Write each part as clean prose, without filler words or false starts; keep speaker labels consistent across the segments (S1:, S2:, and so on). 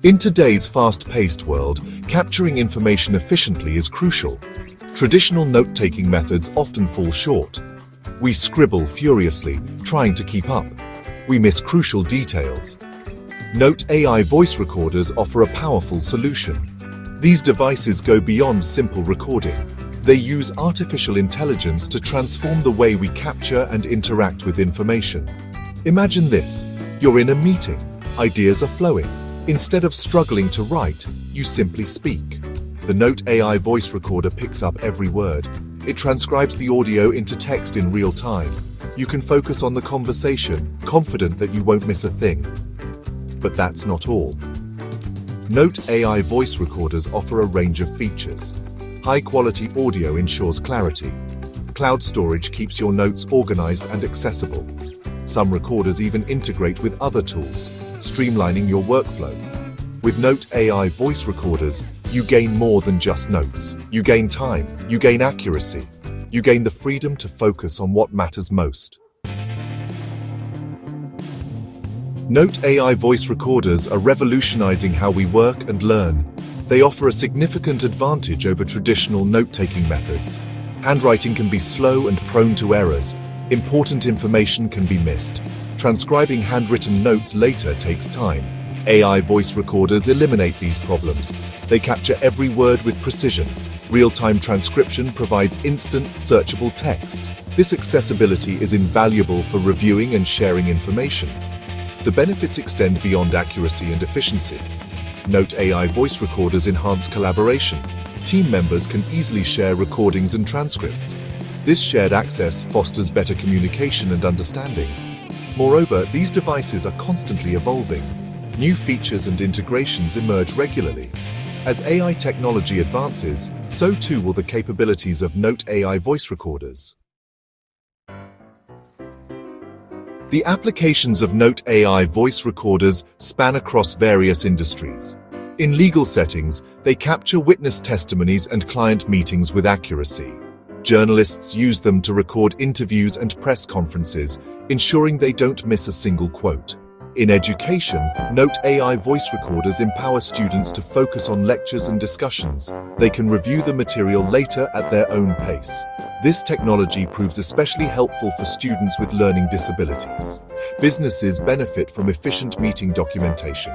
S1: In today's fast-paced world, capturing information efficiently is crucial. Traditional note-taking methods often fall short. We scribble furiously, trying to keep up. We miss crucial details. Note AI voice recorders offer a powerful solution. These devices go beyond simple recording. They use artificial intelligence to transform the way we capture and interact with information. Imagine this: you're in a meeting, ideas are flowing. Instead of struggling to write, you simply speak. The Note AI voice recorder picks up every word. It transcribes the audio into text in real time. You can focus on the conversation, confident that you won't miss a thing. But that's not all. Note AI voice recorders offer a range of features. High-quality audio ensures clarity. Cloud storage keeps your notes organized and accessible. Some recorders even integrate with other tools, streamlining your workflow. With Note AI voice recorders, you gain more than just notes. You gain time, you gain accuracy, you gain the freedom to focus on what matters most. Note AI voice recorders are revolutionizing how we work and learn. They offer a significant advantage over traditional note-taking methods. Handwriting can be slow and prone to errors. Important information can be missed. Transcribing handwritten notes later takes time. AI voice recorders eliminate these problems. They capture every word with precision. Real-time transcription provides instant, searchable text. This accessibility is invaluable for reviewing and sharing information. The benefits extend beyond accuracy and efficiency. Note AI voice recorders enhance collaboration. Team members can easily share recordings and transcripts. This shared access fosters better communication and understanding. Moreover, these devices are constantly evolving. New features and integrations emerge regularly. As AI technology advances, so too will the capabilities of Note AI voice recorders. The applications of Note AI voice recorders span across various industries. In legal settings, they capture witness testimonies and client meetings with accuracy. Journalists use them to record interviews and press conferences, ensuring they don't miss a single quote. In education, Note AI voice recorders empower students to focus on lectures and discussions. They can review the material later at their own pace. This technology proves especially helpful for students with learning disabilities. Businesses benefit from efficient meeting documentation.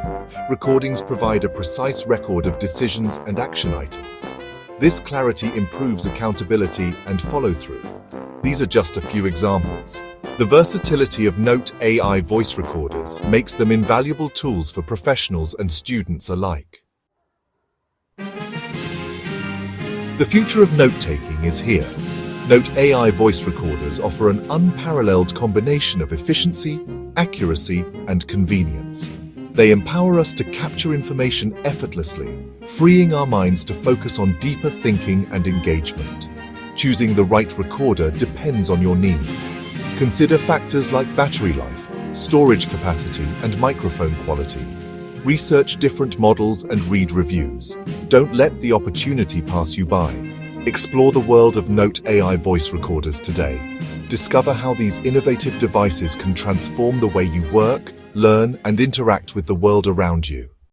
S1: Recordings provide a precise record of decisions and action items. This clarity improves accountability and follow-through. These are just a few examples. The versatility of Note AI voice recorders makes them invaluable tools for professionals and students alike. The future of note-taking is here. Note AI voice recorders offer an unparalleled combination of efficiency, accuracy, and convenience. They empower us to capture information effortlessly, freeing our minds to focus on deeper thinking and engagement. Choosing the right recorder depends on your needs. Consider factors like battery life, storage capacity, and microphone quality. Research different models and read reviews. Don't let the opportunity pass you by. Explore the world of Note AI voice recorders today. Discover how these innovative devices can transform the way you work, learn, and interact with the world around you.